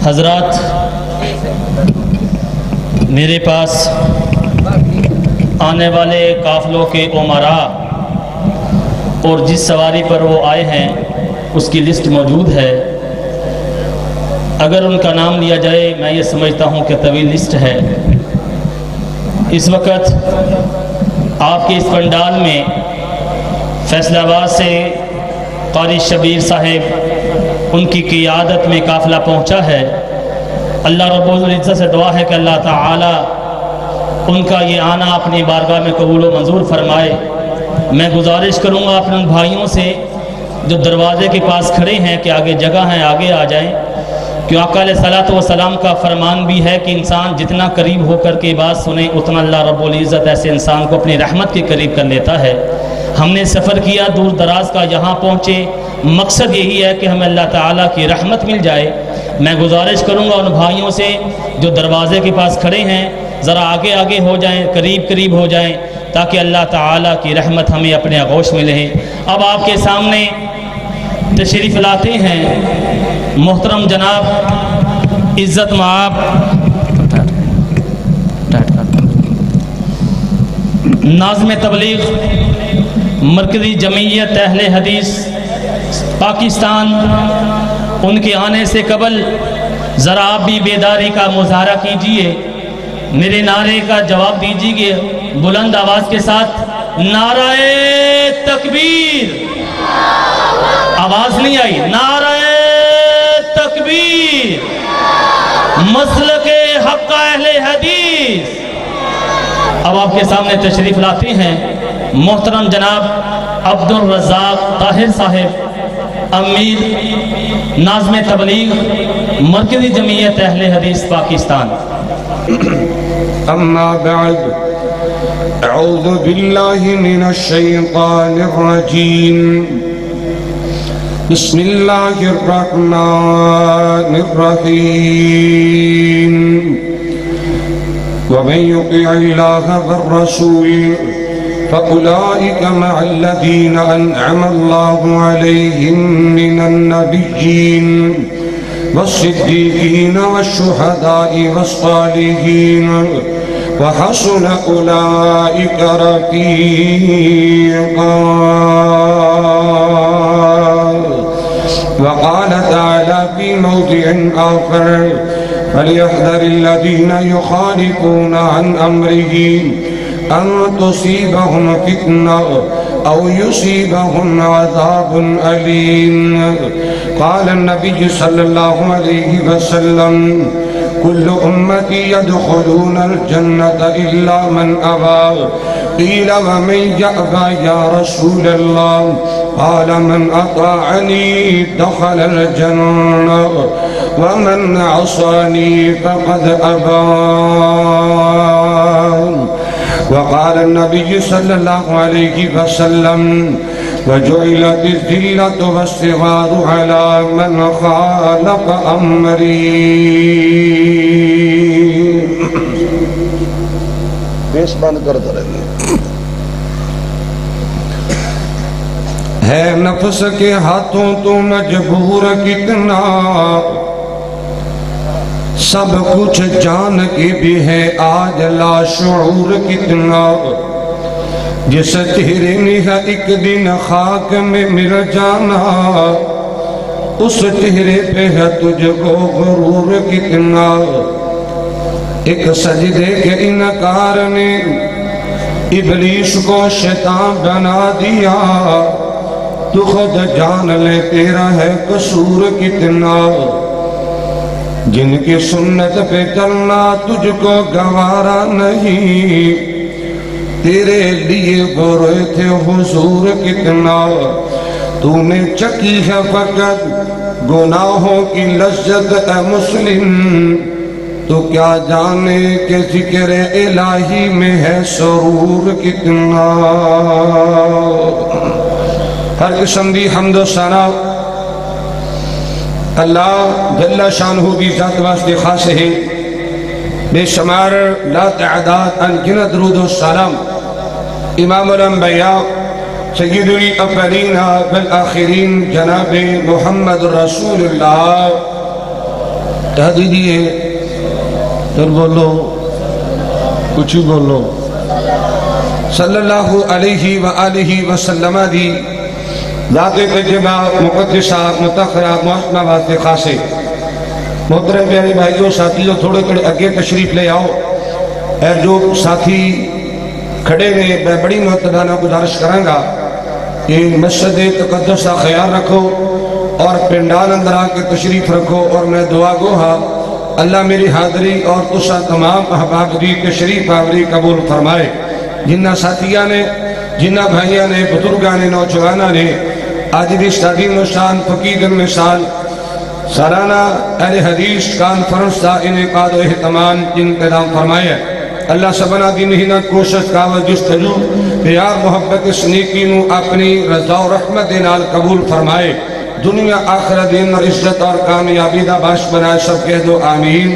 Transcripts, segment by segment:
حضرات، میرے پاس آنے والے قافلوں کے امراء اور جس سواری پر وہ آئے ہیں اس کی لسٹ موجود ہے۔ اگر ان کا نام لیا جائے میں یہ سمجھتا ہوں کہ طویل لسٹ ہے۔ اس وقت آپ کے اس پنڈال میں فیصل آباد سے قاری شبیر صاحب ان کی قیادت میں قافلہ پہنچا ہے۔ اللہ رب العزت سے دعا ہے کہ اللہ تعالی ان کا یہ آنا اپنی بارگاہ میں قبول و منظور فرمائے۔ میں گزارش کروں گا اپنے ان بھائیوں سے جو دروازے کے پاس کھڑے ہیں کہ آگے جگہ ہیں، آگے آ جائیں، کہ آقا علیہ الصلوۃ والسلام کا فرمان بھی ہے کہ انسان جتنا قریب ہو کر کے بات سنے اتنا اللہ رب العزت ایسے انسان کو اپنی رحمت کے قریب کر لیتا ہے۔ ہم نے سفر کیا دور دراز کا، یہاں پہنچے، مقصد یہی ہے کہ ہمیں اللہ تعالیٰ کی رحمت مل جائے۔ میں گزارش کروں گا ان بھائیوں سے جو دروازے کے پاس کھڑے ہیں ذرا آگے آگے ہو جائیں، قریب قریب ہو جائیں، تاکہ اللہ تعالیٰ کی رحمت ہمیں اپنے آغوش میں لے۔ اب آپ کے سامنے تشریف لاتے ہیں محترم جناب عزت مآب ناظم تبلیغ مرکزی جمعیت اہل حدیث پاکستان۔ ان کے آنے سے قبل ذرا آپ بھی بیداری کا مظاہرہ کیجئے، میرے نعرے کا جواب دیجئے بلند آواز کے ساتھ، نعرہ تکبیر۔ آواز نہیں آئی، نعرہ تکبیر، مسلک حق اہل حدیث۔ اب آپ کے سامنے تشریف لاتے ہیں محترم جناب عبد الرزاق طاہر صاحب، امیر ناظم تبلیغ مرکزی جمعیت اہل حدیث پاکستان۔ اما بعد، اعوذ باللہ من الشیطان الرجیم، بسم اللہ الرحمن الرحیم، ومن يطع الله والرسول فأولئك مع الذين أنعم الله عليهم من النبيين والصديقين والشهداء والصالحين وحسن أولئك رفيقا۔ وقال تعالى في موضع آخر، فليحذر الذين يخالفون عن أمره أن تصيبهم فتنة أو يصيبهم عذاب أليم۔ قال النبي صلى الله عليه وسلم، كل أمتي يدخلون الجنة إلا من أبى، قيل ومن يأبى يا رسول الله؟ قال من أطاعني دخل الجنة ومن عصاني فقد أبى۔ وقال النبي صلى الله عليه وسلم، وجعلت الذلة والصغار على من خالف أمري۔ بیس بند کرتا رہے ہے نفس کے ہاتھوں تو مجبور کتنا، سب کچھ جان کے بھی ہے آج لاشعور کتنا، جس تیرے نہا ایک دن خاک میں مل جانا، اس چہرے پہ ہے تجھ کو غرور کتنا۔ ایک سجدے کے انکار نے ابلیس کو شیطان بنا دیا، تو خود جان لے تیرا ہے قصور کتنا۔ جن کی سنت پہ چلنا تجھ کو گوارا نہیں، تیرے لیے وہ روئے تھے حضور کتنا۔ تو نے چکی ہے فقط گناہوں کی لذت اے مسلم، تو کیا جانے کہ ذکر الہی میں ہے سرور کتنا۔ ہر قسم دی حمد و ثنا اللہ جل شانہ کی ذات واسطے خاص ہے۔ بے شمار لا تعداد انگنت درود و سلام امام الانبیاء سید الاولین والآخرین جناب محمد رسول اللہ کہہ دیجئے، پھر بولو، کچھ ہی بولو۔ صلی اللہ علیہ وآلہ وسلم دی ذات تجبہ مقدسہ متخرہ محسنہ واسطے خاصے۔ محترم پیارے بھائیوں ساتھیوں، تھوڑے کڑے اگے تشریف لے آؤ۔ اے جو ساتھی کھڑے نے، میں بڑی محترمانہ گزارش کروں گا کہ مسجد تقدس کا خیال رکھو اور پنڈال اندر آ کے تشریف رکھو، اور میں دعا گو ہاں اللہ میری حاضری اور تسا تمام احباب دی تشریف آوری قبول فرمائے۔ جنہ ساتھیاں نے، جنہ بھائیاں نے، بزرگاں نے، نوجواناں نے آج دی شادی نشان فقید مثال سالانہ اہل حدیث کانفرنس کا انعقاد و اہتمام انتظام فرمایا۔ اللہ سبحانہ دی محنت کوشش کاوش جستجو پیار محبت اس نیکی نو اپنی رضا و رحمت نال قبول فرمائے، دنیا آخرت دین اور عزت اور کامیابی دا باعث بنائے، سب کہہ دو آمین۔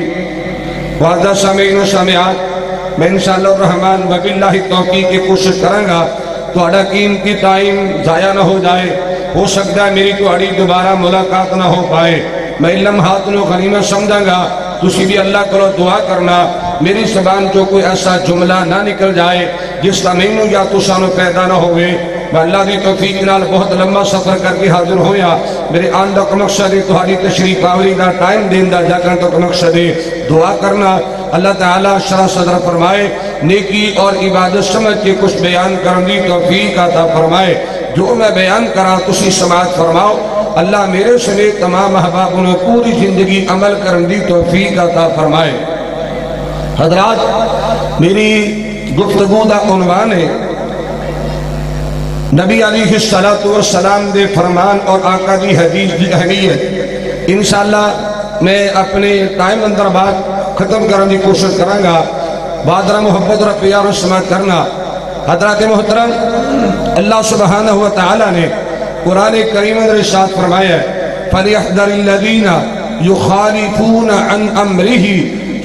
وعدہ سامعین و سامعات، میں انشاءاللہ الرحمن وباللہ توفیق کی کوشش کروں گا تو اڑا قیمتی ٹائم ضائع نہ ہو جائے۔ ہو سکتا ہے میری تو اڑی دوبارہ ملاقات نہ ہو پائے، میں لمحات نو غنیمت سمجھاں گا، تسی بھی اللہ کرو دعا کرنا میری زبان جو کوئی ایسا جملہ نہ نکل جائے جس کا مینو یا تسانو پیدا نہ ہوئے۔ میں اللہ دی توفیق نال بہت لمبا سفر کر کے حاضر ہویا، میرے آن دا مقصد ہے تہاڈی تشریف آوری دا ٹائم دین دا جا کر تو مقصد ہے دعا کرنا۔ اللہ تعالیٰ شرح صدر فرمائے، نیکی اور عبادت سمجھ کے کچھ بیان کرنے دی توفیق عطا فرمائے۔ جو میں بیان کرا تسی سماعت فرماؤ، اللہ میرے سمیت تمام احبابوں نے پوری زندگی عمل کرنے دی توفیق عطا فرمائے۔ حضرات، میری گفتگو دا عنوان ہے نبی علیہ السلام دے فرمان اور آقا دی حدیث دی اہمیت۔ انشاءاللہ میں اپنے ٹائم اندر بات ختم کرنے کی کوشش کروں گا، بادرہ محبت اور پیار و سماعت کرنا۔ حضرات محترم، اللہ سبحانہ وتعالی نے قرآن کریم اندر ارشاد فرمایا ہے فَلْيَحْذَرِ الَّذِينَ يُخَالِفُونَ عَنْ أَمْرِهِ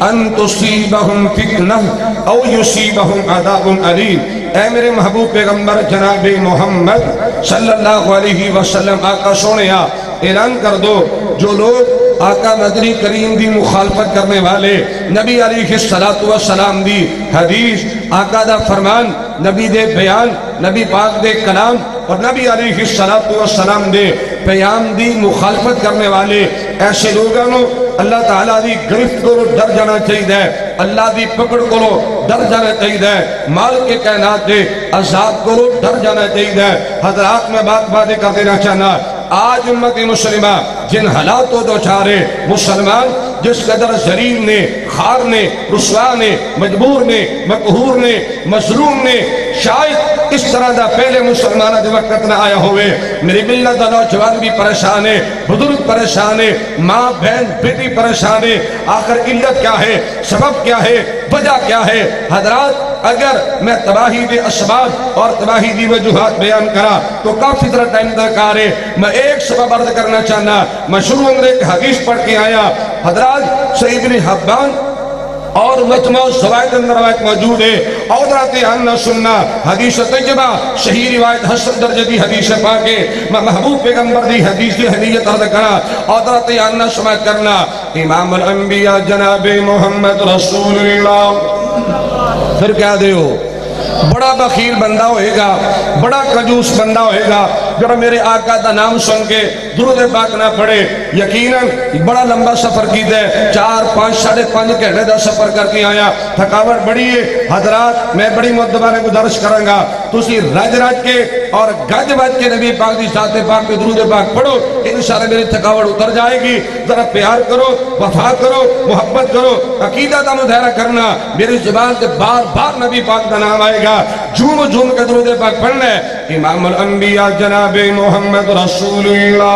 أَن تُصِيبَهُمْ فِتْنَةٌ أَوْ يُصِيبَهُمْ عَذَابٌ أَلِيمٌ۔ اے میرے محبوب پیغمبر جناب محمد صلی اللہ علیہ وسلم، آقا سونیا اعلان کر دو جو لوگ آقا مدنی کریم دی مخالفت کرنے والے، نبی علیہ السلام دی حدیث، آقا دا فرمان، نبی دے بیان، نبی پاک دے کلام اور نبی علیہ السلام دے پیام دی مخالفت کرنے والے ایسے لوگوں اللہ تعالیٰ دی گرفت کو ڈر جانا چاہیے، اللہ دی پکڑ کو ڈر جانا چاہیے، مال کے کائنات دے عذاب کو ڈر جانا چاہیے۔ حضرات، میں باتیں کر دینا چاہنا، آج امت مسلمہ جن حالاتوں دو چارے مسلمان جس قدر ذلیل نے، خار نے، رسوا نے، مجبور نے، مقہور نے، مظلوم نے، شاید اس طرح دا پہلے مسلمانہ دے وقت نہ آیا ہوئے۔ میری ملت دا نوجوان بھی پریشان ہے، بزرگ پریشان ہے، ماں بہن بیٹی پریشان ہے۔ آخر علت کیا ہے؟ سبب کیا ہے؟ وجہ کیا ہے؟ حضرات، اگر میں تباہی دے اسباب اور تباہی دی وجوہات بیان کرا تو کافی طرح ٹائم درکار ہے۔ میں ایک سبب عرض کرنا چاہنا، میں شروع میں ایک حدیث پڑھ کے آیا۔ حضرات، صحیح ابن حبان اور مجمع الزوائد اندر روایت موجود ہے، حضرات آنا سننا حدیث طیبہ صحیح روایت حسن درجہ دی حدیث پاک ہے۔ میں محبوب پیغمبر دی حدیث دی حدیث عرض کرا، حضرات آنا سماعت کرنا۔ امام الانبیاء جناب محمد رسول اللہ، پھر کیا دے ہو؟ بڑا بخیل بندہ ہوئے گا، بڑا کنجوس بندہ ہوئے گا جو میرے آقا دا نام سن کے درود پاک نہ پڑھے۔ یقیناً بڑا لمبا سفر کی دے، 4، 5، 5.5 گھنٹے دا سفر کر کے آیا، تھکاوٹ بڑی ہے۔ حضرات، میں بڑی مدبانے گزارش کروں گا، تسی رج کے اور گج بج کے نبی پاک دی ذات پاک پہ درود پاک پڑھو، انشاءاللہ میری تھکاوٹ اتر جائے گی۔ ذرا پیار کرو، وفا کرو، محبت کرو، عقیدہ دا مظاہرہ کرنا، میری زبان سے بار بار نبی پاک دا نام آئے گا، جھوم جھوم کے درود پاک پڑھنا ہے۔ امام الانبیاء جناب محمد رسول اللہ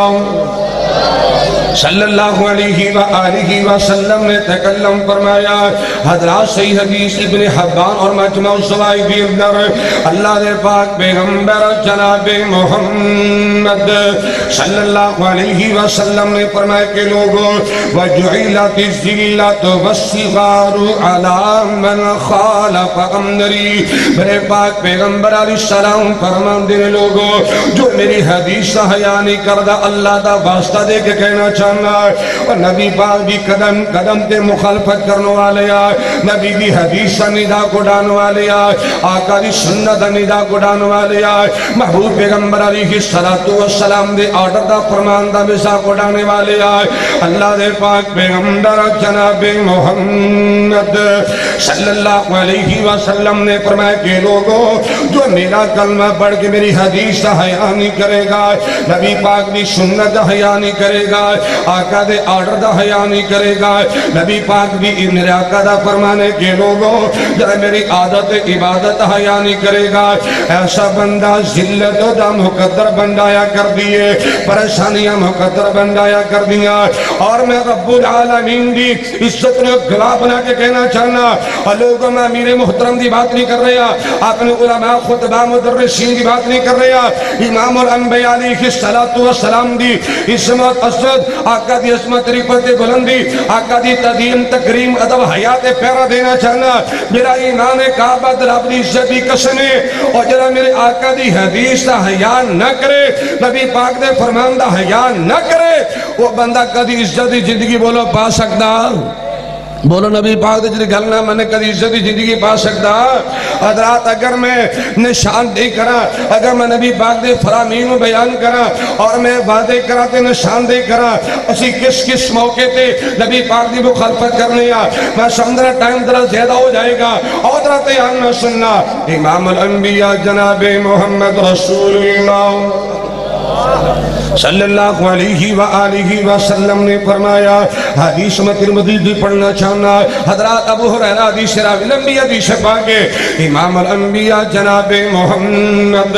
صلی اللہ علیہ وآلہ وسلم نے تکلم فرمایا۔ حضرات، صحیح حدیث ابن حبان اور مجمع الزوائد اندر اللہ دے پاک پیغمبر جناب محمد صلی اللہ علیہ وسلم نے فرمایا کہ لوگوں وَجُعِلَتِ الذِّلَّةُ وَالصِّغَارُ عَلَى مَنْ خَالَفَ أَمْرِي۔ میرے پاک پیغمبر علیہ السلام فرمان دینے لوگوں جو میری حدیث کا حیا نہیں کردہ، اللہ دا واسطہ دے کے کہنا چاہتا چاہنا اور نبی پاک دی قدم قدم تے مخالفت کرنے والے آئے نبی دی حدیث ندا کو ڈان والے آئے آقا دی سنت ندا کو ڈان والے آئے محبوب پیغمبر علیہ السلام دے آرڈر دا فرمان دا بسا کو ڈانے والے آئے اللہ دے پاک پیغمبر جناب محمد صلی اللہ علیہ وسلم نے فرمایا کہ لوگوں جو میرا کلمہ پڑھ کے میری حدیث دا حیا نہیں کرے گا نبی پاک دی سنت دا حیا نہیں کرے گا آقا دے آرڈر دا حیا نہیں کرے گا نبی پاک دی میرے آقا دا فرمانے کہ لوگوں جو میری عادت عبادت حیا نہیں کرے گا ایسا بندہ ذلت دا مقدر بندایا کر دیے پریشانیاں مقدر بندایا کر دیا اور میں رب العالمین دی عزت نے گواہ بنا کے کہنا چاہنا لوگوں میں امیر محترم دی بات نہیں کر رہا اپنے علماء خطبہ مدرسین دی بات نہیں کر رہا امام الانبیاء علیہ السلام دی عظمت عزت آقا دی عظمت رفعت بلندی آقا دی تدیم تکریم ادب حیات پیرا دینا چاہنا میرا ایمان کعبہ رب دی عزت دی قسم ہے اور جرا میرے آقا دی حدیث دا حیا نہ کرے نبی پاک دے فرمان دا حیا نہ کرے وہ بندہ کدی عزت دی زندگی بولو پا سکتا بولو نبی پاک دے جنہی گلنا میں نے کدی عزتی زندگی پا سکتا حضرات اگر میں نشان دے کرا اگر میں نبی پاک دے فرامین و بیان کرا اور میں وعدے کرا تے نشان دے کرا اسی کس کس موقع تے نبی پاک دی مخالفت کرنے میں سمجھنا ٹائم درہ زیادہ ہو جائے گا اور درہ تیان نہ سننا امام الانبیاء جناب محمد رسول اللہ صلی اللہ علیہ وآلہ وسلم نے فرمایا حدیث میں ترمذی دی پڑھنا چاہنا حضرات ابو ہریرہ حدیث راوی لمبی حدیث پاکے امام الانبیاء جناب محمد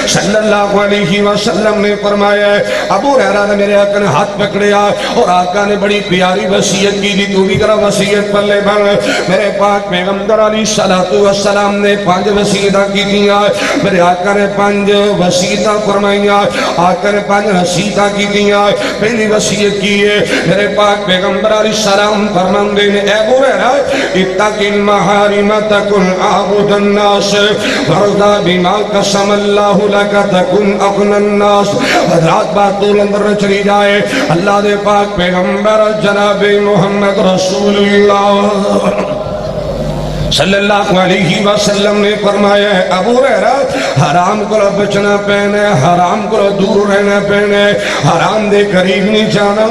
صلی اللہ علیہ وسلم نے فرمایا ابو ہریرہ نے میرے آقا نے ہاتھ پکڑیا اور آقا نے بڑی پیاری وصیت کی دی تو بھی کرا وصیت پر لے بھر میرے پاک پیغمبر علیہ السلام نے 5 وصیتہ کی دیا میرے آقا نے 5 وصیتہ فرمائیا آقا نے 5 وصیتہ کی دیا پہلی وصیت کی ہے میرے پاک پیغمبر علیہ السلام فرمان دینے اے ابو ہریرہ اتقی المحارم تکن عابد الناس ورضا بما قسم اللہ لکا تکن اغنى الناس حضرات بات طول اندر چلی جائے اللہ دے پاک پیغمبر جناب محمد رسول اللہ صلی اللہ علیہ وسلم نے فرمایا ہے ابو ہریرہ حرام کو بچنا پہنے حرام کو دور رہنا پہنے حرام دے قریب نہیں جانا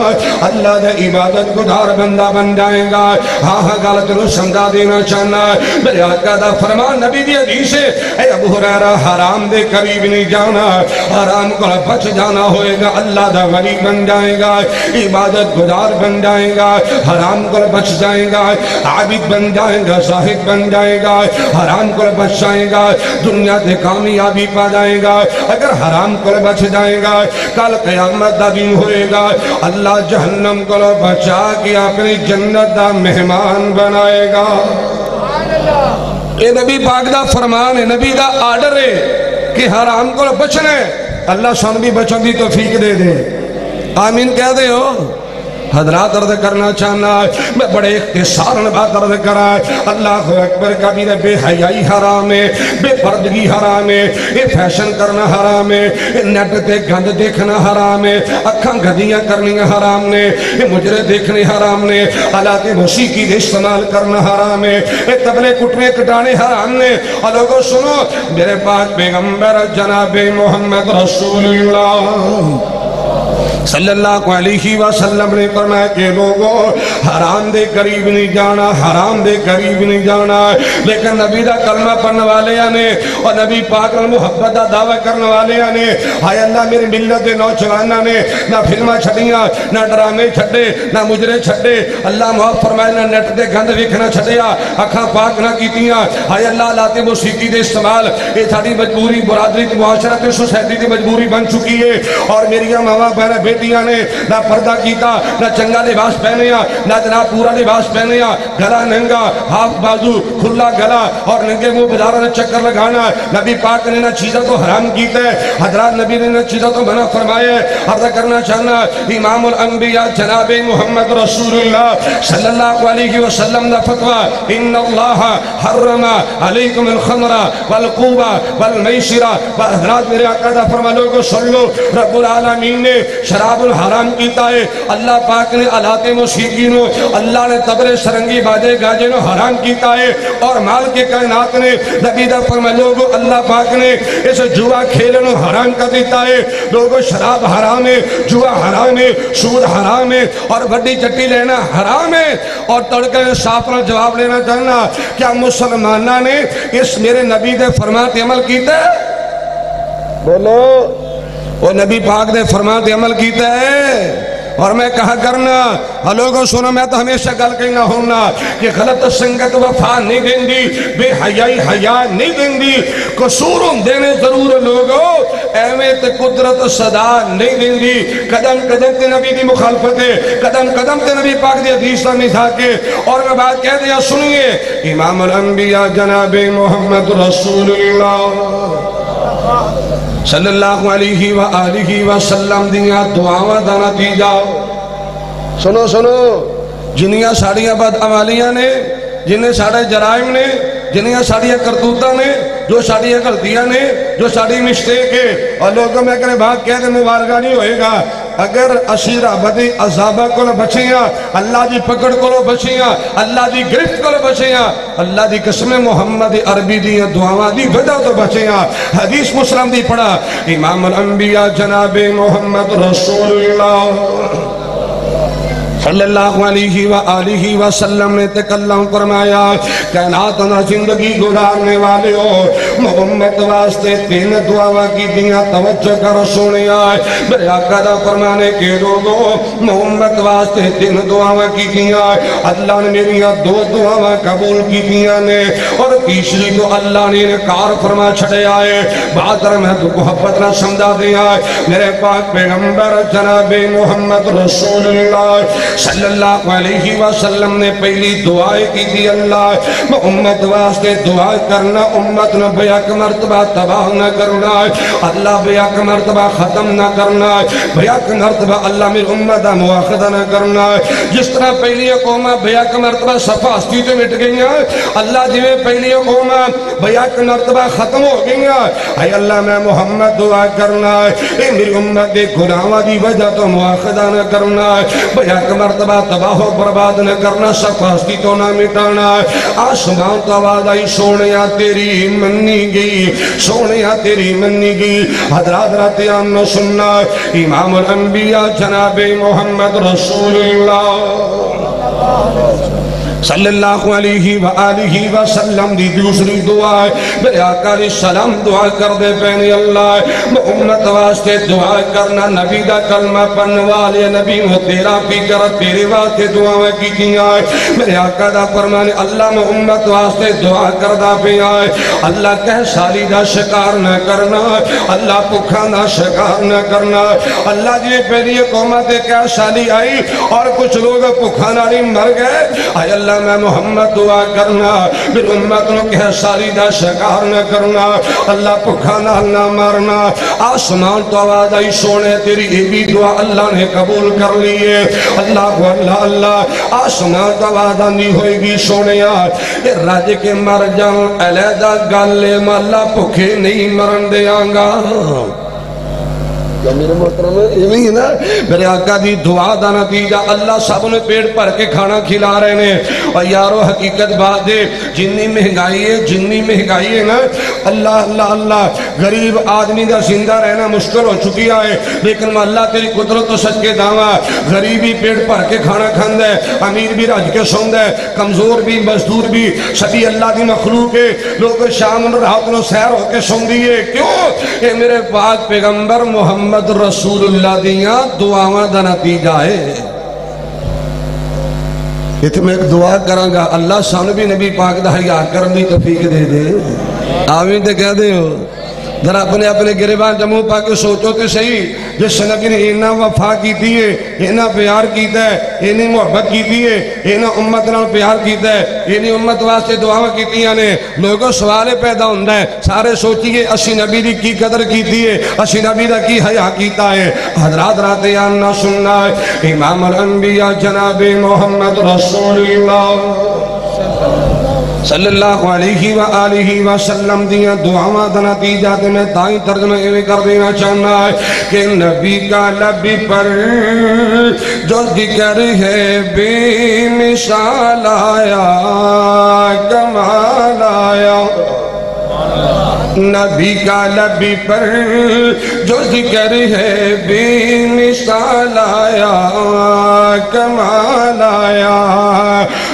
اللہ دے عبادت گزار بندہ بن جائے گا ہاں غلط نو سمجھا دینا چاہنا میرے آقا دا فرمان نبی دی حدیث ہے اے ابو ہریرہ حرام دے قریب نہیں جانا حرام کو بچ جانا ہوئے گا اللہ دا ولی بن جائے گا عبادت گزار بن جائے گا حرام کو بچ جائے گا عابد بن جائے گا زاہد بن جائے گا حرام کو بچ جائے گا دنیا دے کامیابی پا جائے گا اگر حرام کو بچ جائے گا کل قیامت دا دن ہوئے گا اللہ جہنم کو بچا کے اپنی جنت دا مہمان بنائے گا یہ نبی پاک دا فرمان ہے نبی دا آرڈر ہے کہ حرام کو بچنے اللہ سن بھی بچن دی توفیق دے دے آمین کہہ دے ہو حضرات عرض کرنا چاہنا میں بڑے اختصار بات عرض کرا اللہ اکبر کبیر بے حیائی حرام ہے بے پردگی حرام ہے یہ فیشن کرنا حرام ہے نیٹ تے گند دیکھنا حرام ہے اکھاں گھدیاں کرنی حرام نے یہ مجرے دیکھنے حرام نے آلات موسیقی دے استعمال کرنا حرام ہے یہ تبلے کٹنے کٹانے حرام نے اور لوگوں سنو میرے پاک پیغمبر جناب محمد رسول اللہ صلی اللہ علیہ وسلم نے فرمایا کہ لوگوں حرام دے قریب نہیں جانا حرام دے قریب نہیں جانا لیکن نبی دا کلمہ پڑھنے والے نے اور نبی پاک نے محبت دا دعویٰ کرنے والے نے ہائے اللہ میری ملت دے نوجوانہ نے نہ فلمہ چھڑیاں نہ ڈرامے چھڑے نہ مجرے چھڑے اللہ معاف فرمائے نہ نیٹ دے گند وکھنا چھڑیا اکھاں پاک نہ کیتیاں ہائے اللہ لاتے موسیقی دے استعمال یہ تھاڑی مجبوری برادری معاشرت سوسائٹی دی مجبوری بن چکی ہے اور میری ماں بہن بیٹیاں نے نہ پردہ کیتا نہ چنگا لباس پہنیا نہ جناب پورا لباس پہنیا گلا ننگا ہاف بازو کھلا گلا اور ننگے منہ بازاروں نے چکر لگانا نبی پاک نے نہ چیزوں کو حرام کیتا ہے حضرات نبی نے نہ چیزوں کو منع فرمایا ہے عرض کرنا چاہنا امام الانبیاء جناب محمد رسول اللہ صلی اللہ علیہ وسلم نے فتویٰ ان اللہ حرم علیکم الخمر والقوبہ والمیسرہ حضرات میرے آقا دا فرما لوگو سن لو رب العالمین نے شراب شراب الحرام کیتا ہے اللہ پاک نے آلات موسیقی نو اللہ نے تبر سرنگی باجے گاجے نو حرام کیتا ہے اور مال کے کائنات نے نبی دا فرمایا لوگو اللہ پاک نے اس جوا کھیلنو حرام کر دیتا ہے لوگو شراب حرام ہے جوا حرام ہے سود حرام ہے اور بڑی چٹی لینا حرام ہے اور تڑکے صاف نہ جواب لینا چاہنا کیا مسلمانہ نے اس میرے نبی دے فرماتے عمل کیتا ہے بولو وہ نبی پاک دے فرماتے عمل کیتا ہے اور میں کہا کرنا لوگوں سنو میں تو ہمیشہ گل کہنا ہونا کہ غلط سنگت وفا نہیں دیں دی بے حیائی حیا نہیں دیں دی قصور دینے ضرور لوگوں اہمیت قدرت صدا نہیں دیں دی قدم قدم تے نبی دی مخالفت ہے قدم قدم تے نبی پاک دی حدیث میں تھا کہ اور میں بات کہہ دیا سنیے امام الانبیاء جناب محمد رسول اللہ صلی اللہ علیہ وآلہ وسلم دیا دعاواں دا نتیجہ سنو سنو جنیاں ساڑیاں بدعمالیاں نے جنہیں ساڑے جرائم نے جنہیں ساڑیاں کرتوتہ نے جو ساڑیاں غلطیاں نے جو ساڑی مسٹیک ہے اور لوگوں میں کرے بات کہہ دے مبارکہ نہیں ہوئے گا اگر اسیرہ بدی عذابہ کو بچیاں اللہ دی پکڑ کو بچیاں اللہ دی گرفت کو بچیاں اللہ دی قسم محمد عربی دی دعاواں دی وجہ تو بچیاں حدیث مسلم دی پڑھا امام الانبیاء جناب محمد رسول اللہ صلی اللہ علیہ وآلہ وسلم نے تکلم فرمایا کائنات نہ زندگی گزارنے والے ہو محمد واسطے تین دعاواں کی دیا توجہ کر سنے آئے میرے آقا دا فرمانے کے لوگوں محمد واسطے تین دعاواں کی دیا اللہ نے میری دو دعاواں قبول کی دیا نے اور تیسری تو اللہ نے انکار فرما چھڑے آئے بہتر میں تو محبت نہ سمجھا دیا میرے پاک پیغمبر جناب محمد رسول اللہ صلی اللہ علیہ وسلم نے پہلی دعائیں کی تھی اللہ میں امت واسطے دعا کرنا امت نے بیاک مرتبہ تباہ نہ کرنا اللہ بیاک مرتبہ ختم نہ کرنا بیاک مرتبہ اللہ میری امت مواخذہ نہ کرنا جس طرح پہلی قومہ بیاک مرتبہ صفحہ ہستی تو مٹ گئی ہیں اللہ جی میں پہلی قومہ بیاک مرتبہ ختم ہو گئی ہیں اے اللہ میں محمد دعا کرنا اے میری امت دے گناہوں دی وجہ تو مواخذہ نہ کرنا بیاک مرتبہ تباہ و برباد نہ کرنا سفاستی تو نہ مٹانا آسمان تو آواز آئی سونیا تیری منی گئی سونیا تیری منی گئی حضرات راتیان نہ سننا امام الانبیاء جناب محمد رسول اللہ صلی اللہ علیہ وآلہ وسلم دی دوسری دعا ہے میرے آقا علیہ السلام دعا کر دے پہنے اللہ میں امت واسطے دعا کرنا نبی دا کلمہ پڑھنے والے نبی میں تیرا فکر تیرے واسطے دعا کی کیا ہے میرے آقا دا فرمانے اللہ میں امت واسطے دعا کردہ پہ آئے اللہ کہہ سالی دا شکار نہ کرنا اللہ پکھا نہ شکار نہ کرنا اللہ جی پہلی قومت کیا سالی آئی اور کچھ لوگ پکھا ناری مر گئے آئے اللہ میں محمد دعا کرنا پھر امت نو کہ ساری دا شکار نہ کرنا اللہ پکھا نہ مارنا آسمان تو آواز آئی سونے تیری بھی دعا اللہ نے قبول کر لیے اللہ اللہ اللہ آسمان تو آواز آنی ہوئے گی سونے راج کے مر جاؤں علیدہ گالے مالا پکھے نہیں مرن دے آنگا میرے محترم یہ ہے نا میرے آقا دی دعا دا نتیجہ اللہ سب نے پیٹ پر کے کھانا کھلا رہے ہیں اور یارو حقیقت بات ہے جنی مہنگائی ہے نا اللہ اللہ اللہ غریب آدمی دا زندہ رہنا مشکل ہو چکی ہے لیکن اللہ تیری قدرت و سچ کے دعویٰ غریبی پیٹ پر کے کھانا کھاند ہے امیر بھی رج کے سوند ہے کمزور بھی مزدور بھی سبھی اللہ دی مخلوق ہے لوگ شام رات نو سیر ہو کے سوند دیئے کیوں کہ میرے پاک پیغمبر محمد رسول اللہ دیاں دعاواں دا نتیجہ ہے اتنے میں ایک دعا کروں گا اللہ سانو بھی نبی پاک دا حیا کرنے کی توفیق دے دے آمین تے کہہ دے ہو ذرا اپنے گریبان جمعوں پا کے سوچو تے صحیح جس نبی نے اینا وفا کی دیئے اینا پیار کیتا ہے اینی محبت کی دیئے اینا امت نال پیار کیتا ہے اینی امت واسطے دعاواں کیتیاں نے لوگوں سوالے پیدا ہوندہ ہے سارے سوچیے اسی نبی دی کی قدر کی دیئے اسی نبی دا کی حیا کیتا ہے حضرات راتیان نہ سننا ہے امام الانبیاء جناب محمد رسول اللہ صلی اللہ علیہ وآلہ وسلم دیا دعاواں دا نتیجہ تے میں تائیں ترجمہ ایویں کر دینا چاہنا ہے کہ نبی کا لب پر جو ذکر ہے بے مثال آیا کمال آیا نبی کا لب پر جو ذکر ہے بے مثال آیا کمال آیا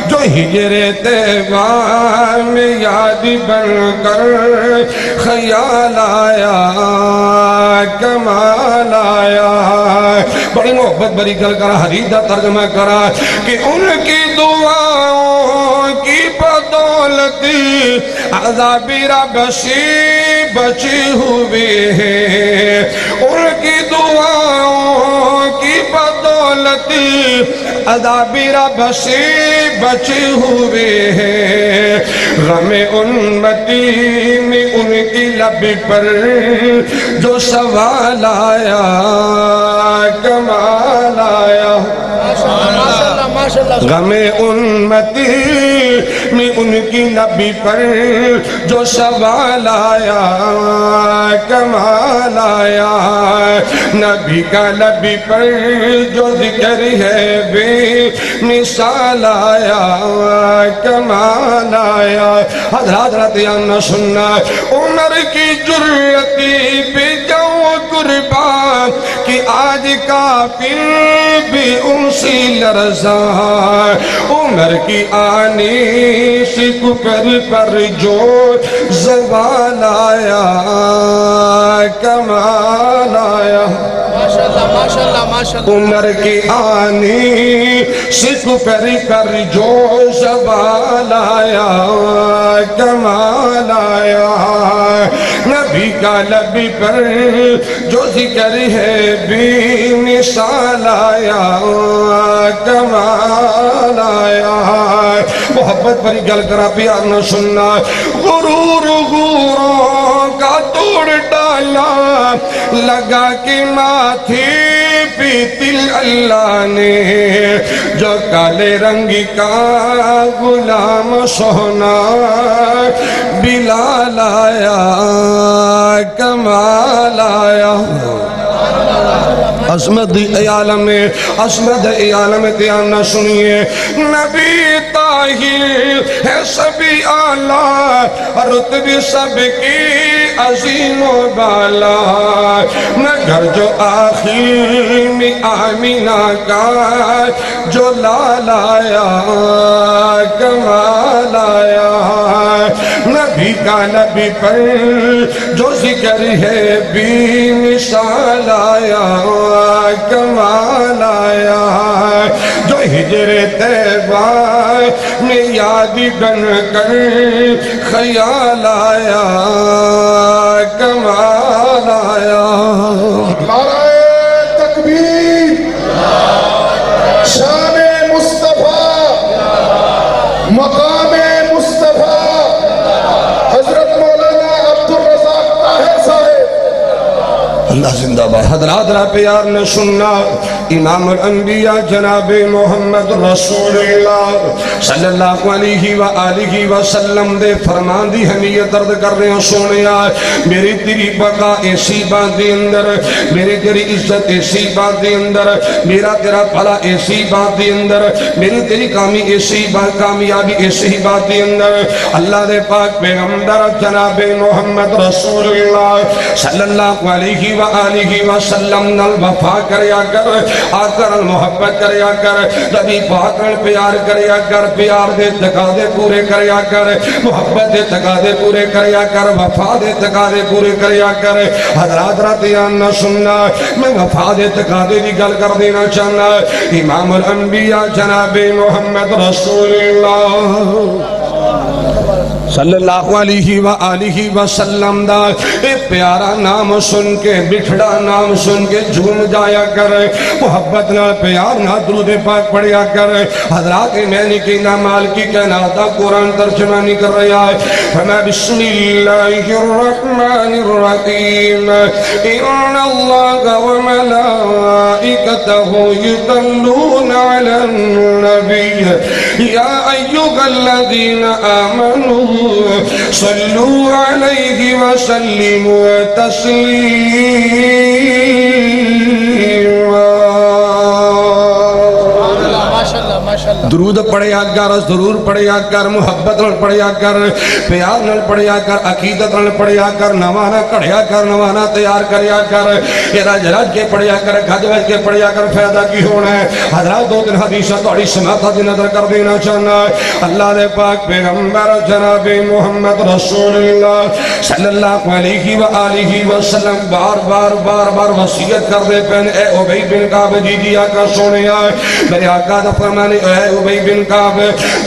جو ہجر طیبہ میں یاد بن کر خیال آیا کمال آیا بڑی محبت بری گل کرا حدیث ترجمہ کرا کہ ان کی دعاؤں کی بدولت عذاب رب سے بچے ہوئے ہیں ان کی دعاؤں کی بدولت عذاب رب سے بچے ہوئے ہیں غم امتی میں ان کی لب پر جو سوال آیا کمال آیا غم امتی میں ان کی لب پر جو سوال آیا کمال آیا نبی کا لب پر جو ذکر ہے بے مثال آیا کمال آیا حضرات یا سننا عمر کی جرأتی پہ جو قربان کہ آج کافر بھی ان سے لرزا عمر کی آنی سے کفر پر جو زوال آیا کمال آیا عمر کی آنی سے کفر پر جو زوال آیا کمال آیا نبی کا لب پر جو ذکر ہے بے مثال آیا کمال آیا محبت بری گل کرا پیار نہ سننا غرور غوروں کا توڑ ڈالا لگا کے ماتھے پہ تل اللہ نے جو کالے رنگ کا غلام سونا بلال آیا کمال آیا عظمت عالم تیار نہ سنیے نبی طاہر ہے سبھی اعلیٰ رتبے سب کی عظیم و بالا مگر جو آخر میں آمینہ کا جو لال آیا کمال آیا نبی کا نبی پر جو ذکر ہے بے مثال آیا کمال آیا جو ہجر طیبہ میں یاد بن کر خیال آیا کمال آیا نعرہ تکبیر شان مصطفیٰ مقام مصطفیٰ حضرت مولانا عبدالرزاق طاہر صاحب اللہ زندہ باد حضرات را پیار نے سننا امام الانبیاء جناب محمد رسول اللہ صلی اللہ علیہ وآلہ وسلم دے فرمان دی حمیت درد کر رہے ہیں سونیا میری تیری بقا ایسی بات دے اندر میری تیری عزت ایسی بات دے اندر میرا تیرا بھلا ایسی بات دے اندر میری تیری کامیابی ایسی بات دے اندر اللہ دے پاک پیغمبر جناب محمد رسول اللہ صلی اللہ علیہ وآلہ وسلم نل وفا کریا کر آکر محبت کریا کر نبی پاکر پیار کریا کر پیار دے تقاضے پورے کریا کر محبت دے تقاضے پورے کریا کر وفا دے تقاضے پورے کریا کر حضرات راتیان نہ سننا میں وفا دے تقاضے دی گل کر دینا چاہنا امام الانبیاء جناب محمد رسول اللہ صلی اللہ علیہ وآلہ وسلم دا ایک پیارا نام سن کے بٹھڑا نام سن کے جھوم جایا کر محبت نہ پیار نہ درود پاک پڑھیا کر حضرات میں نے کی نامال کی کہناتا قرآن ترجمہ نہیں کر رہا ہے فما بسم اللہ الرحمن الرحیم ان اللہ و وملائكته يصلون على النبي يا أيها الذين آمنوا صلوا عليه وسلموا تسليما درود پڑھیا کر، ضرور پڑھیا کر، محبت نال پڑھیا کر، پیار نال پڑھیا کر، عقیدت نال پڑھیا کر، نوانا کڑھیا کر، نوانا تیار کریا کر، یہ رج رج کے پڑھیا کر، گھج گھج کے پڑھیا کر، فائدہ کی ہونا ہے۔ حضرات دو دن حدیثہ توڑی سماعتہ دی نظر کر دینا چاہنا ہے۔ اللہ دے پاک پیغمبر جناب محمد رسول اللہ صلی اللہ علیہ وآلہ وسلم بار بار بار بار وصیت کر دے پہنے اے عبی بن کعب جی دیا کا سونے آئے میرے آقا دا فرمانے اے عبی بن کعب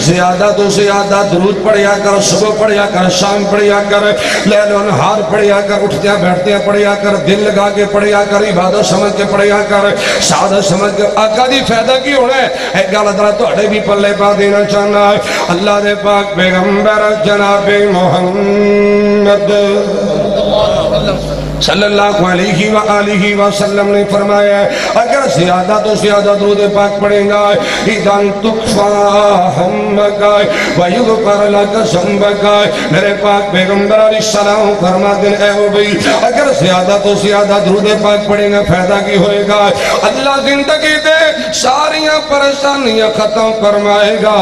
زیادہ تو زیادہ درود پڑھیا کر، صبح پڑھیا کر، شام پڑھیا کر، لیل و نہار پڑھیا کر، اٹھتے بیٹھتے پڑھیا کر، دل لگا کے پڑھیا کر، عبادت سمجھ کے پڑھیا کر، سعادت سمجھ کے۔ آقا دی فائدہ کی ہونا ہے ایک گل ادھر توڑے بھی پلے پا دینا چاہنا ہے۔ اللہ دے پاک پیغمبر جناب محمد صلی اللہ علیہ وآلہ وسلم نے فرمایا اگر زیادہ تو زیادہ درود پاک پڑھیں گا اِذَن تُکْفَا ہَمَّكَ وَيُغْفَرْ لَكَ ذَنْبَكَ میرے پاک پیغمبر علیہ السلام فرما دیں اے عبی اگر زیادہ تو زیادہ درود پاک پڑھیں گا فائدہ کی ہوئے گا اللہ زندگی دے ساریاں پریشانیاں ختم فرمائے گا۔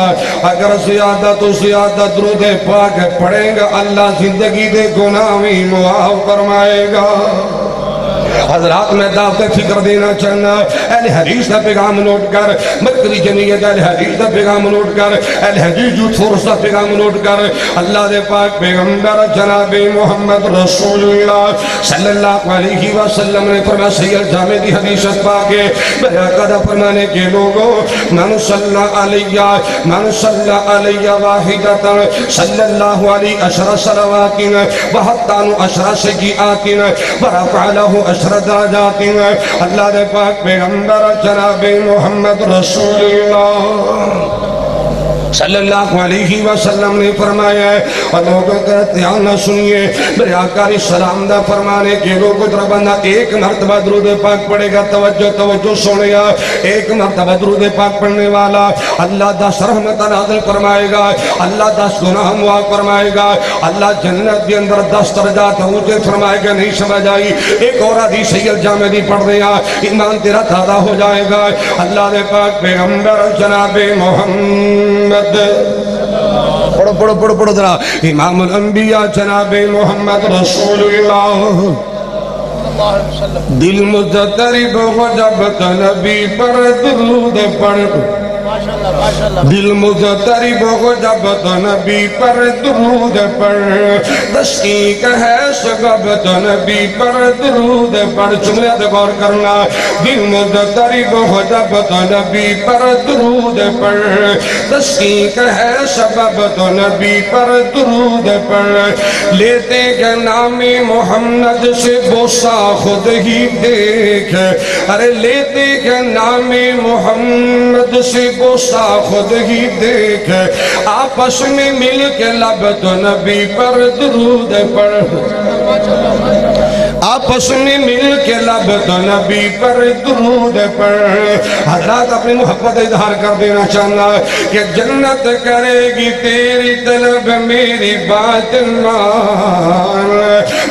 اگر زیادہ تو زیادہ درود پاک پڑھیں گا اللہ زندگی دے گناہ بھی معاف فرمائے گا۔ حضرات میں دعوت فکر دینا چاہنا اہل حدیث کا پیغام نوٹ کر، مرکزی جمعیت اہل حدیث کا پیغام نوٹ کر، اہل حدیث یوتھ فورس کا پیغام نوٹ کر۔ اللہ دے پاک پیغمبر جناب محمد رسول اللہ صلی اللہ علیہ وسلم نے فرمایا سید جامع دی حدیث پاک ہے میرے آقا دا فرمانے کے لوگوں من صلی علیہ واحدتا صلی اللہ علیہ عشر صلوات وحتان عشر سیئات ورفع له عشر درجات۔ اللہ دے پاک پیغمبر جناب محمد رسول اللہ صلی اللہ علیہ وسلم نے فرمایا ہے اور لوگوں کا دھیان نہ سنیے میرے آقا علیہ السلام دا فرمانے کے لوگوں در بندہ ایک مرتبہ درود پاک پڑھے گا توجہ سنیا ایک مرتبہ درود پاک پڑھنے والا اللہ 10 رحمت نازل فرمائے گا، اللہ 10 گناہ معاف فرمائے گا، اللہ جنت کے اندر 10 درجات اونچے فرمائے گا۔ نہیں سمجھ آئی ایک اور حدیث سید جامع دی پڑھ دیا ایمان تیرا تازہ ہو جائے گا۔ اللہ دے پاک پیغمبر جناب محمد پڑھو پڑھو پڑھو پڑھو ذرا امام الانبیاء جناب محمد رسول اللہ دل مضطرب ہو جب نبی پر درود پڑھ دل مضطرب ہو جب نبی پر درود پڑھ تشقیق ہے سبب نبی پر درود پڑھ جملے غور کرنا دل مضطرب ہو جب نبی پر درود پڑھ تشقیق ہے سبب نبی پر درود پڑھ لیتے کہ نام محمد سے بوسہ خود ہی دیکھ ارے لیتے کہ نام محمد سے بوسہ خود ہی دیکھ آپس میں مل کے لب تو نبی پر درود پڑھ آپس میں مل کے لب تو نبی پر درود پڑھ۔ حضرات اپنی محبت اظہار کر دینا چاہنا کہ جنت کرے گی تیری طلب میری بات مان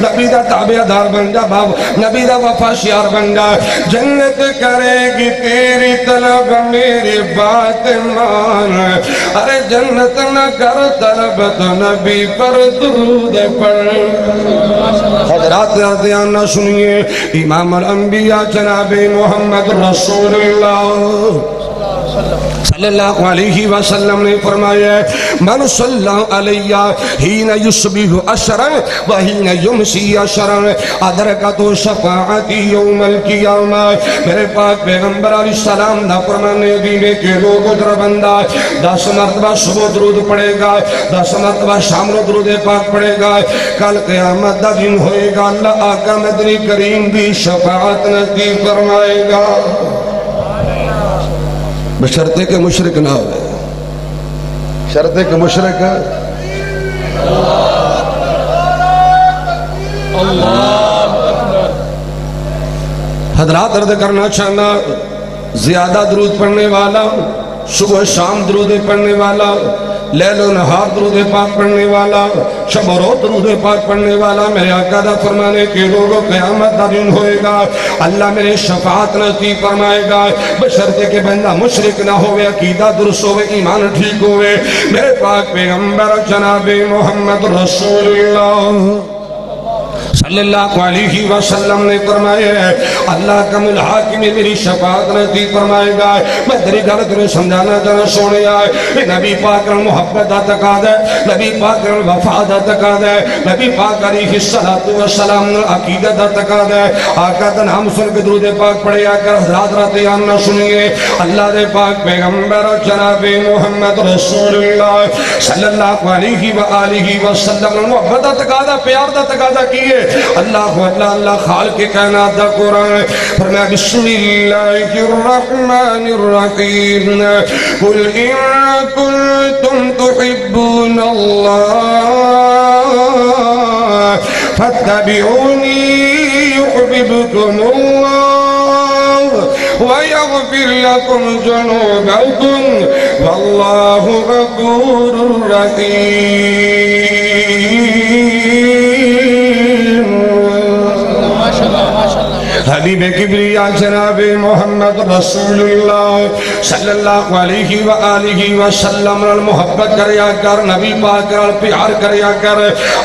نبی دا تابع دار بن جا باب نبی دا وفا شیار بن جا جنت کرے گی تیری طلب میری بات مان ارے جنت نہ کر طلب تو نبی پر درود پڑھ۔ حضرات دھیان نہ سنیے امام الانبیاء جناب محمد رسول اللہ صلی اللہ علیہ وسلم نے فرمایا من صلی علیہ حین یصبح عشرا وحین یمسی عشرا ادرکت شفاعتی یوم القیامہ میرے پاک پیغمبر علیہ السلام دا فرمانے دینے کے لوگوں در بندہ 10 مرتبہ صبح درود پڑے گا 10 مرتبہ شام رو درود پاک پڑے گا کل قیامت دا دن ہوئے گا اللہ آقا مدنی کریم دی شفاعت نزدیک فرمائے گا بشرطے کے مشرک نہ ہوئے شرطے کے مشرک حضرات عرض کرنا چاہنا زیادہ درود پڑھنے والا، صبح شام درود پڑھنے والا، لیل و نہار درود پاک پڑھنے والا، شب و روز درود پاک پڑھنے والا، میرے آقا دا فرمانے کے لوگوں قیامت دا دن ہوئے گا، اللہ میرے شفاعت نصیب فرمائے گا، بشرطے کہ بندہ مشرک نہ ہوئے، عقیدہ درست ہوئے، ایمان ٹھیک ہوئے۔ میرے پاک پیغمبر جناب محمد رسول اللہ صلی اللہ علیہ وسلم نے فرمایا ہے اللہ کا ملحاق میں میری شفاعت نصیب فرمائے گا۔ میں تیری گل تمہیں سمجھانا چاہنا سونے آئے، نبی پاک نے محبت دا تقاضا ہے، نبی پاک نے وفا دا تقاضا ہے، نبی پاک علیہ السلام نے عقیدت دا تقاضا ہے۔ آقا دا نام سن کے درود پاک پڑھے آکر حضرات رات آمنا سنیے، اللہ دے پاک پیغمبر جناب محمد رسول اللہ صلی اللہ علیہ وآلہ وسلم نے محبت دا تقاضا، پیار دا تقاضا کیے۔ اللہ اللہ اللہ خالق کائنات دا قرآن فرمایا بسم اللہ الرحمن الرحیم قل ان کنتم تحبون اللہ فاتبعونی یحببکم اللہ ویغفر لکم ذنوبکم واللہ غفور رحیم۔ حبیب کبریا جناب محمد رسول اللہ صلی اللہ علیہ وآلہ وسلم محبت کریا کر، نبی پاک پیار کریا کر،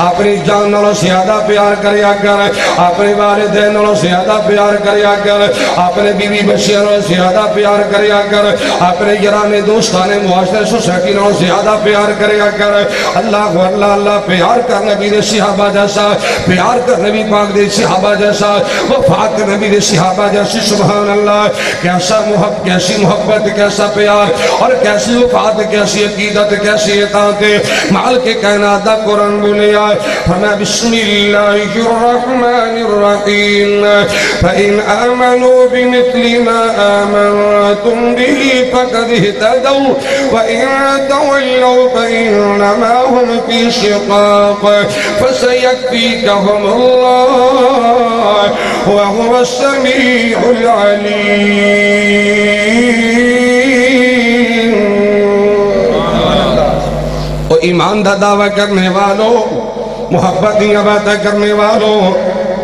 اپنی جان نالوں زیادہ پیار کریا کر، اپنے والدین نالوں زیادہ پیار کریا کر، اپنے بیوی بچیاں نالوں زیادہ پیار کریا کر، اپنے یاران دوستان معاشرے سوسائٹی نالوں زیادہ پیار کریا کر۔ اللہ اللہ اللہ پیار کر نبی دے صحابہ جیسا، پیار کر نبی پاک دے صحابہ جیسا، وفا کر نبی دے صحابہ جیسی۔ سبحان اللہ، کیسا محبت، کیسی محبت، کیسا پیار اور کیسی وفات، کیسی عقیدت، کیسی اطاعت۔ مال کے کائنات دا قرآن بولے آئے فرمایا بسم اللہ الرحمن الرحیم فَإِنْ آمَنُوا بِمِثْلِ مَا آمَنْتُمْ بِهِ فَقَدْ اهْتَدَوْا وَإِنْ تَوَلَّوْا فَإِنَّمَا هُمْ فِي شِقَاقٍ فَسَيَكْفِيكَهُمُ اللَّهُ وَهُوَ السَّمِيعُ الْعَلِيمُ۔ اور ایمان دا دعویٰ کرنے والوں، محبت دیا باتیں کرنے والوں،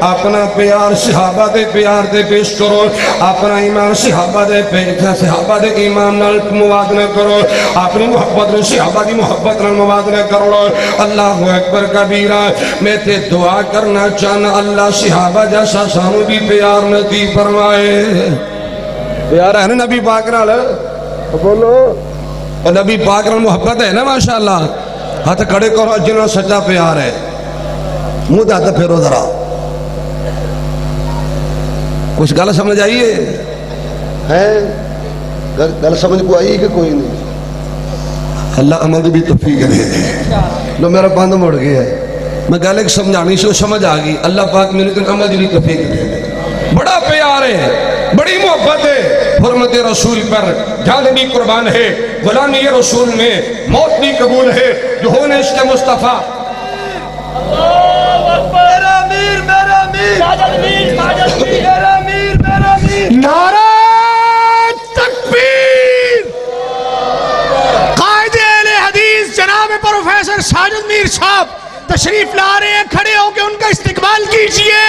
اپنا پیار صحابہ دے پیار دے پیش کرو، اپنا ایمان صحابہ دے ایمان نال موازنہ کرو، اپنی محبت صحابہ دی محبت نال موازنہ کرو۔ اللہ اکبر کبیرہ۔ میں تے دعا کرنا چاہنا اللہ صحابہ جیسا سانو بھی پیار نصیب فرمائے۔ پیار ہے نا نبی پاک نال، بولو، اور نبی پاک نال محبت ہے نا ماشاءاللہ۔ ہاتھ کھڑے کرو جنہوں سچا پیار ہے، منہ دے ہاتھ پھیرو ذرا، کچھ گل سمجھ آئیے ہے؟ گل سمجھ کو آئی کہ کوئی نہیں؟ اللہ عمل بھی توفیق دے دے۔ لو میرا بند مڑ گیا ہے، میں گل ایک سمجھانی سے سمجھ آگئی، اللہ پاک میرے کو عمل بھی توفیق دے دے۔ بڑا پیار ہے، بڑی محبت ہے حرمت رسول پر، جان بھی قربان ہے، غلامی رسول میں موت بھی قبول ہے، جو ہونے اس کے مصطفیٰ۔ میرا امیر، میرا امیر، میرا امیر، میرا امیر، نعرہ تکبیر۔ قائد اہل حدیث جناب پروفیسر ساجد میر صاحب تشریف لا رہے ہیں، کھڑے ہو کے ان کا استقبال کیجئے۔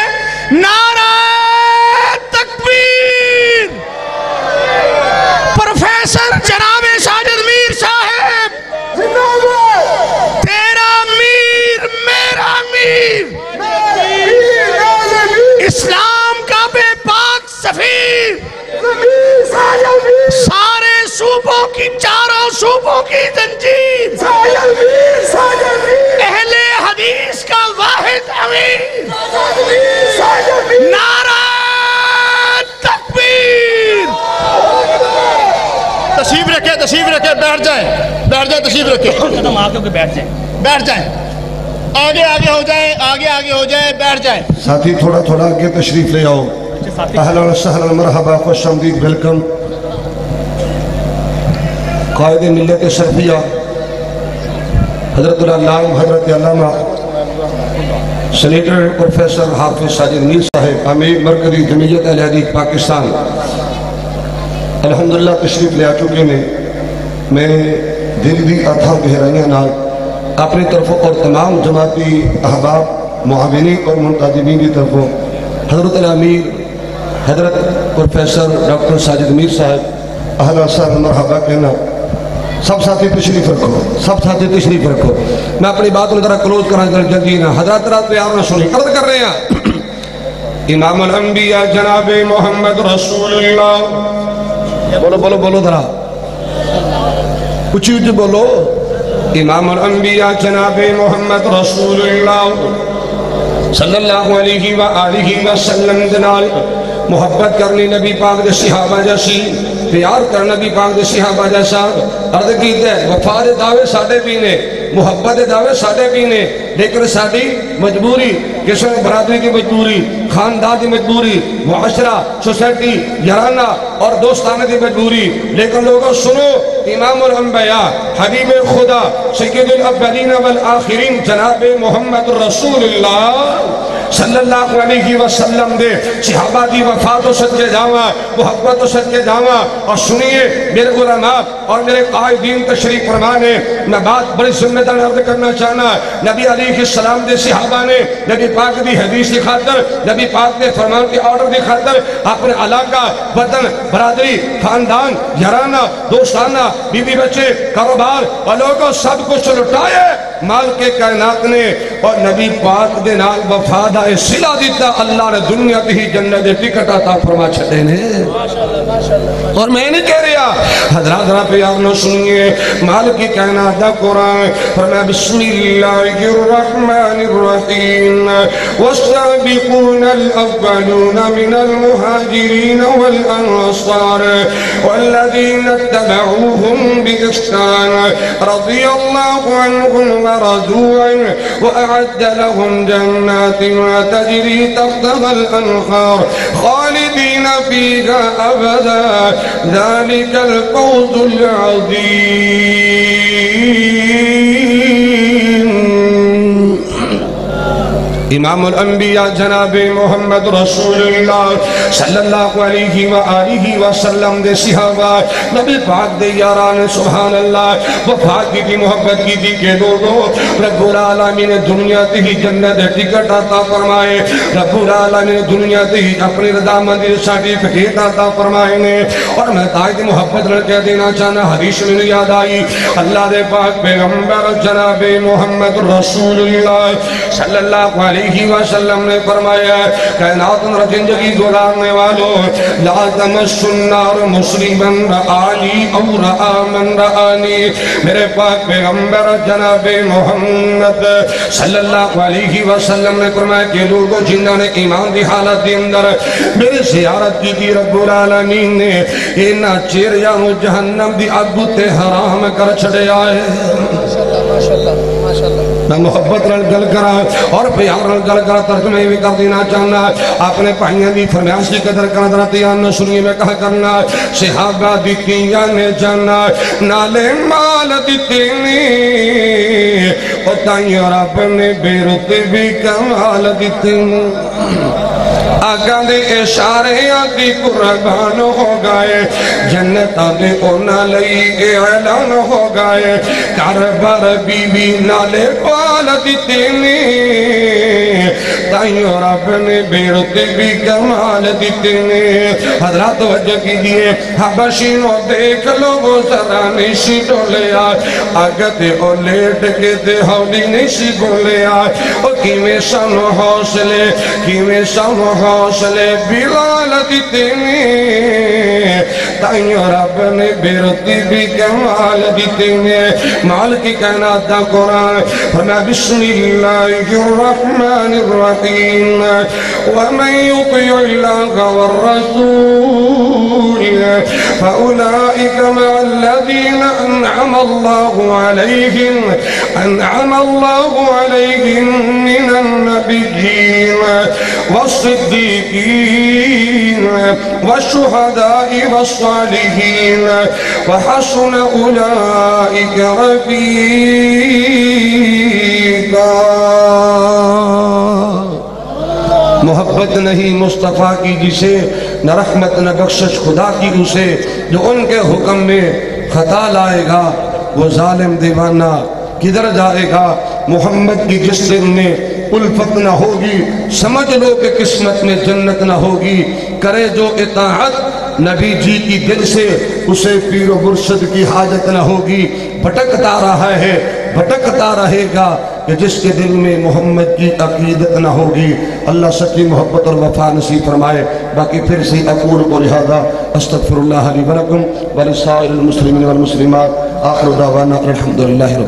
نعرہ تکبیر۔ پروفیسر جناب ساجد میر صاحب، تیرا امیر میرا امیر، اسلام کا بے پاک سفیر، سارے صوبوں کی، چاروں صوبوں کی زنجیر، اہل حدیث کا واحد امیر، نعرہ تکبیر۔ تشریف رکھے، تشریف رکھے، بیٹھ جائیں، بیٹھ جائیں، تشریف رکھے، بیٹھ جائیں، بیٹھ جائیں، آگے آگے ہو جائیں، آگے آگے ہو جائیں، بیٹھ جائیں۔ ساتھی تھوڑا تھوڑا آگے تشریف لے آؤ۔ اہلا و سہلا مرحبا، خوش آمدید، ویلکم۔ قائد ملت شرفیہ حضرت العلامہ حضرت علامہ سینیٹر پروفیسر حافظ ساجد میر صاحب امیر مرکزی جمعیت اہل حدیث پاکستان الحمدللہ تشریف لے آ چکے ہیں. میں دل دی اتھا گہرائیاں نال اپنی طرفوں اور تمام جماعتی احباب معاونین اور منتظمین کی طرفوں حضرت الامیر حضرت پروفیسر ڈاکٹر ساجد میر صاحب اہلا سہلا مرحبا کہنا. سب ساتھی تشریف رکھو, سب ساتھی تشریف رکھو. میں اپنی بات کو ذرا کلوز کرنا جلدی نہ حضرات رات پیار نہ سنی عرض کر رہے ہیں. امام الانبیاء جناب محمد رسول اللہ, بولو بولو بولو ذرا اچھی اچھی بولو. امام الانبیاء جناب محمد رسول اللہ صلی اللہ علیہ وآلہ وسلم جنال محبت کرنی نبی پاک دے صحابہ جیسی, پیار کرنا نبی پاک دے صحابہ جیسا. عرض کیتے ہیں وفا دے دعوے ساڑھے بھی نے, محبت دے دعوے ساڑھے بھی نے, لیکن ساڑھی مجبوری کسی برادری کی مجبوری, خاندان کی مجبوری, معاشرہ سوسائٹی یارانہ اور دوستانہ کی مجبوری. لیکن لوگوں سنو, امام الانبیاء حبیب خدا سید الاولین والآخرین جناب محمد رسول اللہ صلی اللہ علیہ وسلم دے صحابہ دی وفات و صدقے جاواں, محبت و صدقے جاواں. اور سنیے میرے علماء اور میرے قائدین تشریف فرمانے, میں بات بڑی ذمہ دار عرض کرنا چاہنا. نبی علیہ السلام دے صحابہ نے نبی پاک دی حدیث کی خاطر, نبی پاک دے فرمان کی آرڈر کی خاطر اپنے علاقہ, وطن, برادری, خاندان, یارانہ, دوستانہ, بیوی بچے, کاروبار اور لوگوں سب کچھ لٹائے مال کے کائنات نے, اور نبی پاک دے نال وفادہ صلہ دیتا. اللہ نے دنیا ہی جنت دے ٹکٹ عطا فرما چھڑے نے. اور میں نہیں کہہ رہا, حضرات ذرا پیار نہ سنیے. مال کی کائنات دا قرآن فرمایا بسم اللہ الرحمن الرحیم والسابقون الاولون من المہاجرین والانصار والذین اتبعوهم بإحسان رضی اللہ عنہم ورضوا عنہ وأعد لهم جنات تجری تحتها الأنهار خالدین فیها أبدا ذلك الفوز العظیم. امام الانبیاء جناب محمد رسول اللہ صلی اللہ علیہ وآلہ وسلم دے صحابہ نبی پاک دے یاران سبحان اللہ وفات کی تھی, محبت کی تھی کہ لوگوں رب العالمین دنیا تھی جنت ٹکٹ عطا فرمائے, رب العالمین دنیا تھی اپنی رضا مندی سرٹیفکیٹ عطا فرمائے نے. اور میں تائید محبت رہ کہہ دینا چاہنا, حدیث میں یاد آئی اللہ دے پاک پیغمبر جناب محمد رسول اللہ صلی اللہ علیہ وسلم نے فرمایا کائنات میں زندگی گزارنے والوں لا تمسوا النار مسلما رآنی او رآ من رآنی. میرے پاک پیغمبر جناب محمد صلی اللہ علیہ وسلم نے فرمایا کہ لوگوں جنہوں نے ایمان دی حالت دی اندر میری زیارت کی تھی رب العالمین نے اینا چیریاں جہنم دی اگو تے حرام کر چھڑے آئے. میں محبت رل گل کرا اور پیار رل گل کرا ترجمہ بھی کر دینا چاہنا. اپنے پائیاں دی فرمیاس کی قدر کرنا دراتیاں نہ سنیے میں کہا کرنا صحابہ دیتیاں نے جانا نالے مال دیتینی اور تائیں رب نے بیرت بھی کمال دیتینی. آقا دے اشارے آتی قربان ہو گئے, جنتہ دے اونا لئی اعلان ہو گئے, کاربار بی بی نالے پال دیتینی تائیں رب نے بیرتے بھی کمال دیتینی. حضرات وجہ کی دیئے حبشینوں دیکھ لو وہ ذرا نیشی ڈولے آئے, آگا تے او لیٹ کے تے ہولی نیشی ڈولے آئے. او کیویں سانو حوصلے, کیویں سانو حوصلے بلال دیتینی تائیں رب نے بیرتی بھی کمال دیتینی. مال کی کائنات دا قرآن فرمایا بسم اللہ الرحمن الرحیم ومن يطع الله والرسول فأولئك مع الذين أنعم الله عليهم من النبيين والصديقين والشهداء والصالحين وحسن أولئك رفيقا. محبت نہیں مصطفیٰ کی جسے، نہ رحمت نہ بخشش خدا کی اسے، جو ان کے حکم میں خطا لائے گا وہ ظالم دیوانہ کدھر جائے گا؟ محمد کی جس دل میں الفت نہ ہوگی سمجھ لو کہ قسمت میں جنت نہ ہوگی۔ کرے جو اطاعت نبی جی کی دل سے اسے پیر و مرشد کی حاجت نہ ہوگی۔ بھٹکتا رہا ہے بھٹکتا رہے گا کہ جس کے دل میں محمد کی عقیدت نہ ہوگی۔ اللہ سچی محبت اور وفا نصیب فرمائے۔ باقی پھر سے اقول قولی ھذا استغفر اللہ لی ولکم ولسائر المسلمین والمسلمات، آخر دعوانا الحمدللہ رب